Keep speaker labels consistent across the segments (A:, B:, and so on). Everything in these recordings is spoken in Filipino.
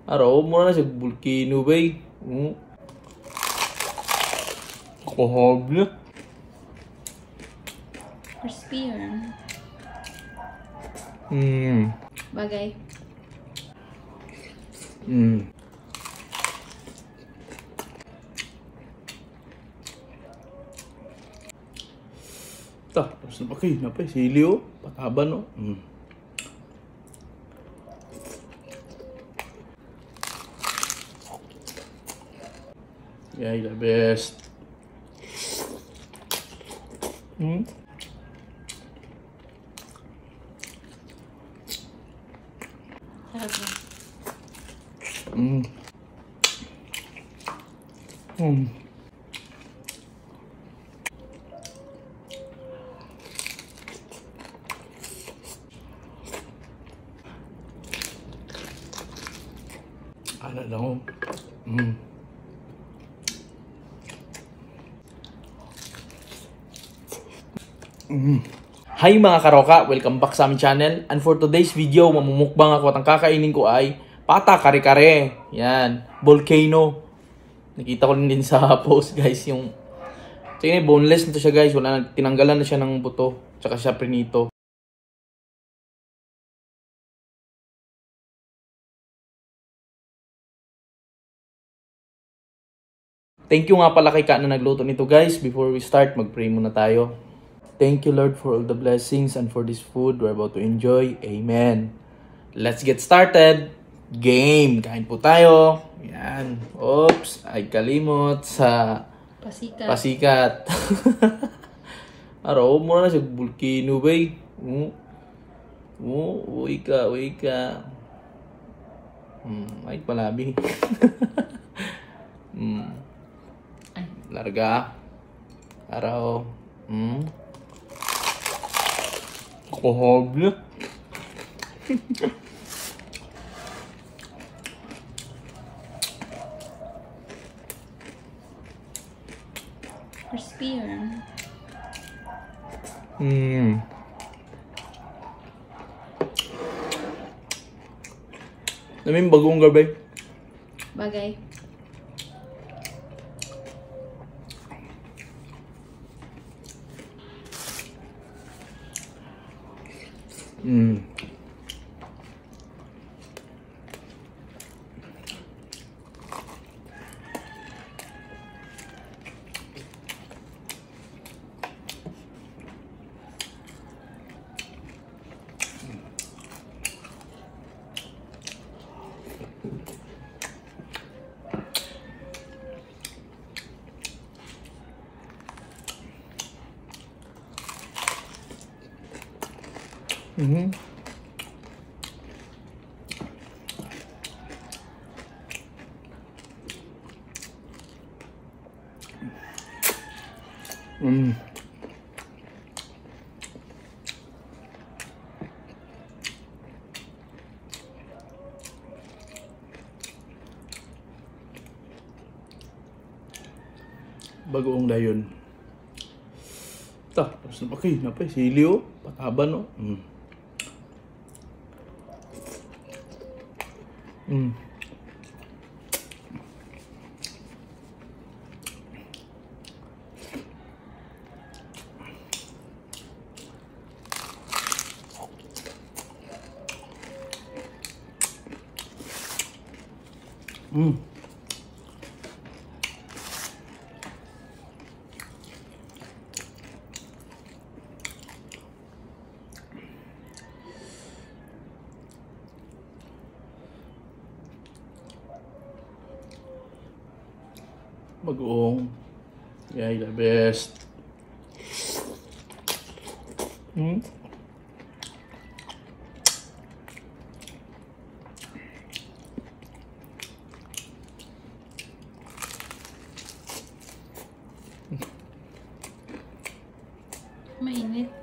A: Araw mo na sa volcano ba eh. Kahable.
B: Crispy yun. Bagay.
A: Tapos napay sili oh. Pataba no. Yeah, the best.
B: Sarap na.
A: Ano lang oh. Hi mga karoka! Welcome back sa aming channel. And for today's video, mamumukbang ako at ang kakainin ko ay pata kare-kare. Yan. Volcano. Nakita ko din sa post guys yung... Tingnan, boneless na to siya guys. Wala, tinanggalan na siya ng buto. Tsaka siya prinito. Thank you nga pala kay Ka na nagluto nito guys. Before we start, mag-pray muna tayo. Thank you Lord for all the blessings and for this food we're about to enjoy. Amen. Let's get started. Game. Kain po tayo. Yan. Oops. Ay kalimot sa pasikat. Araw mo na sa volcano ba eh. Uy ka. Ay palabi. Larga. Araw. Kahable.
B: Crispy yun.
A: Namin bagong gabay.
B: Bagay.
A: Bagoong dayon. Tapos napay sili oh. Pataba no. Bagoong. Yeah, the best.
B: Mainit.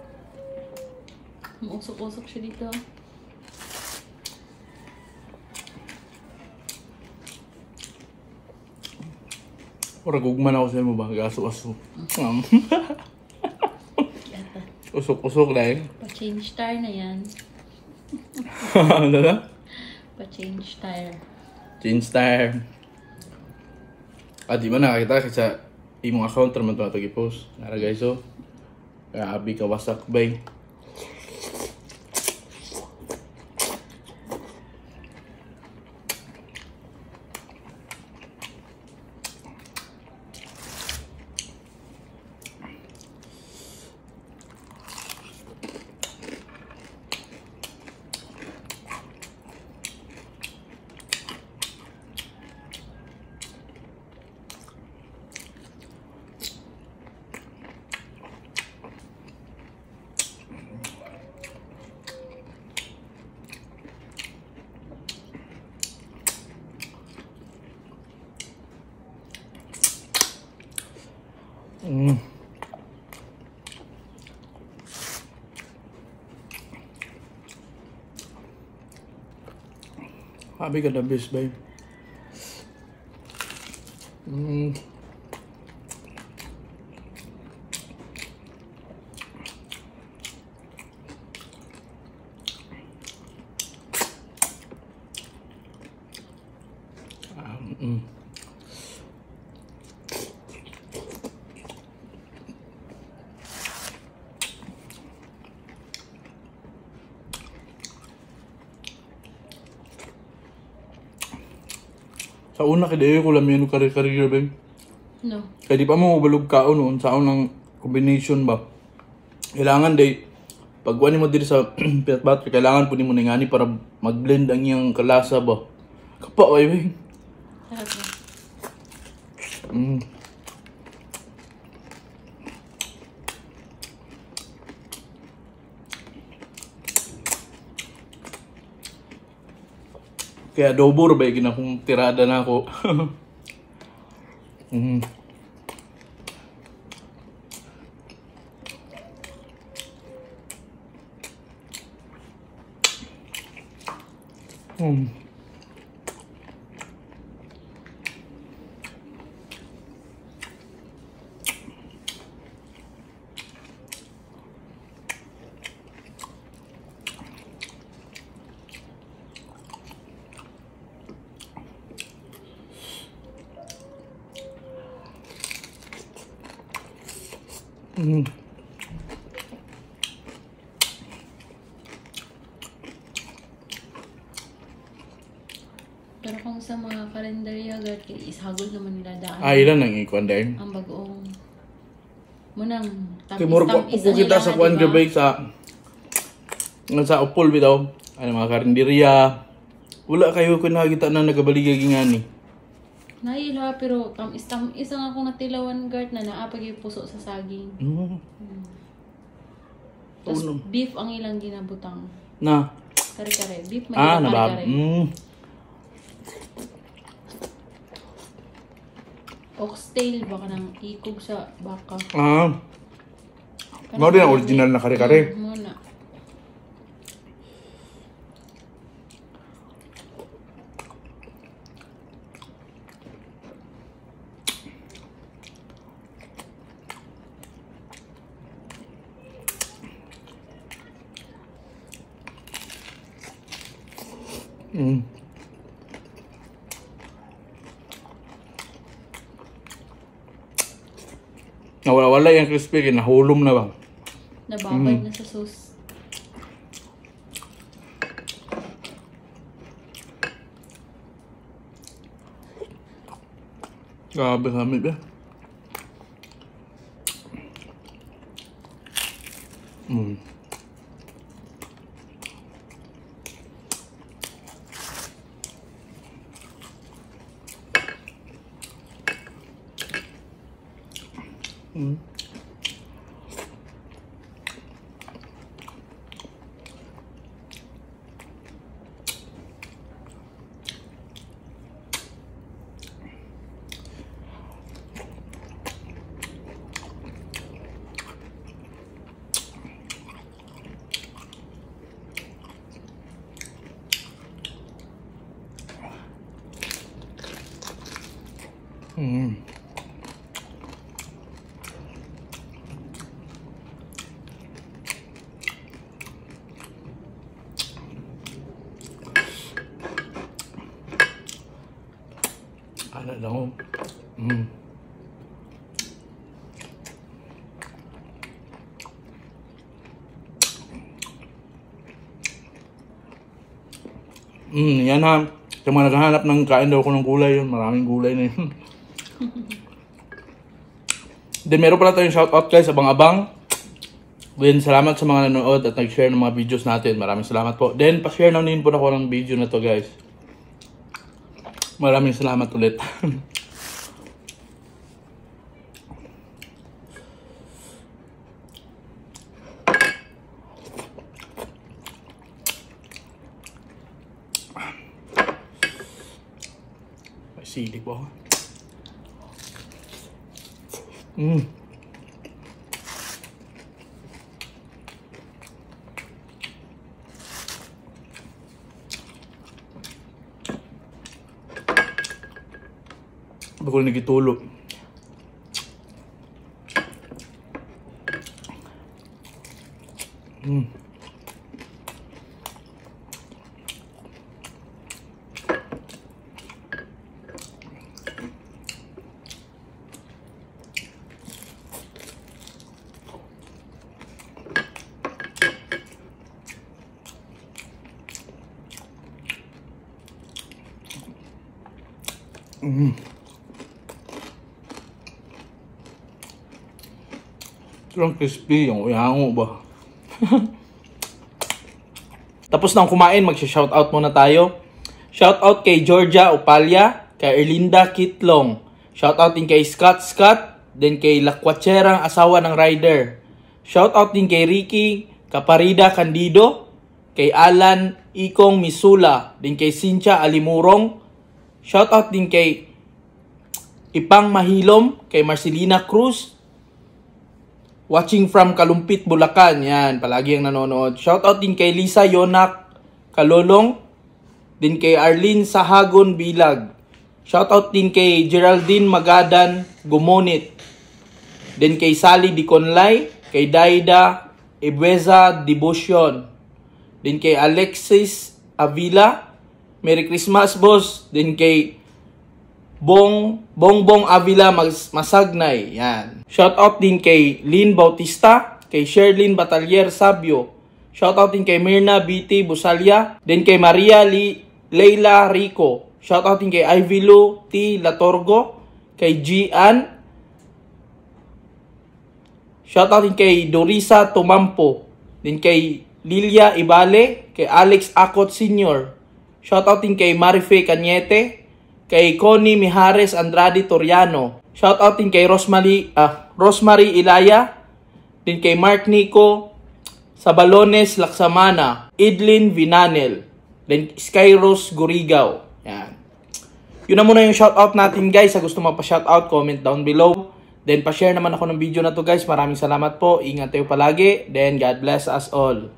B: Mausok-usok siya dito.
A: Ora gugman ako sa mo ba? Gaso-aso. Usok-usok dahil.
B: Pa-change tire na yan.
A: Ano na?
B: Pa-change tire.
A: Change time. Di ba nakakita sa imong account naman ito i-post. Nara guys, so. Grabe ka wasak bay. Happy ka the best, babe. Sa una kaya ko lang yung kari-kari babe.
B: No.
A: Kaya di pa mo balog kaon noon sa unang combination ba. Kailangan day pag wani mo diri sa peanut butter kailangan po nimo ningani para mag-blend ang iyang kalasa ba. Kapa ay babe.
B: Sarap na. Kaya dobor ba yung akong tirada na ako. Pero kung sa mga kalendarya, ishagol naman nila daan.
A: Ilan ang ikuan dahil?
B: Ang bagoong. Munang
A: Timur po kita sa kuan gabay sa upol bitaw. Ano mga karinderya. Wala kayo ko nakita na nagabaligay ngani.
B: Naila pero isang akong natilawan guard na naapag yung puso sa saging. Tapos beef ang ilang ginabutang.
A: Na?
B: Kare-kare. Beef may
A: nabab.
B: Oxtail, baka nang ikog sa baka.
A: Mao din ang original na kare-kare.
B: Muna.
A: Nawala-wala yung crispy, nahulom na ba?
B: Nababad na sa sauce.
A: Grabe kami ba? Ano daw? Yan ha. Sa mga naghahanap ng kain daw ko ng gulay yun. Maraming gulay na yun. Then meron pala tayong shoutout guys, abang-abang. Then salamat sa mga nanood at nag-share ng mga videos natin. Maraming salamat po. Then pa-share na din po ako ng video na to guys. Maraming salamat ulit. May sili po ako. Bakul nagitulo. Sobrang crispy yung uyango ba? Tapos nang kumain, magsha-shoutout muna tayo. Shoutout kay Georgia Opalia, kay Erlinda Kitlong. Shoutout din kay Scott, then kay Lakwatserang asawa ng rider. Shoutout din kay Ricky Caparida Candido, kay Alan Ikong Misula, din kay Cynthia Alimurong. Shoutout din kay Ipang Mahilom, kay Marcelina Cruz. Watching from Kalumpit, Bulacan. Yan, palagi ang nanonood. Shoutout din kay Lisa Yonak Kalolong. Din kay Arlene Sahagon Bilag. Shoutout din kay Geraldine Magadan Gumonit. Din kay Sally Diconlay. Kay Daida Ebueza Devotion. Din kay Alexis Avila. Merry Christmas, boss. Din kay Bongbong Avila Masagnay. Yan. Shoutout din kay Lynn Bautista, kay Sherlyn Batalier Sabio. Shoutout din kay Mirna BT Busalya, din kay Maria Leila Rico. Shoutout din kay Ivylu T Latorgo, kay Gian. Shoutout din kay Dorisa Tumampo, din kay Lilia Ibale, kay Alex Acot Sr. Shoutout din kay Marife Cañete, kay Connie Mijares Andrade Toriano. Shoutout din kay Rosemary Ilaya, din kay Mark Nico Sabalones Laksamana, Idlin Vinanel, din Skyros Gurigaw. Yan. Yun na muna yung shoutout natin guys. Sa gusto mo pa-shoutout, comment down below. Then pa-share naman ako ng video na to guys. Maraming salamat po. Ingat tayo palagi. Then God bless us all.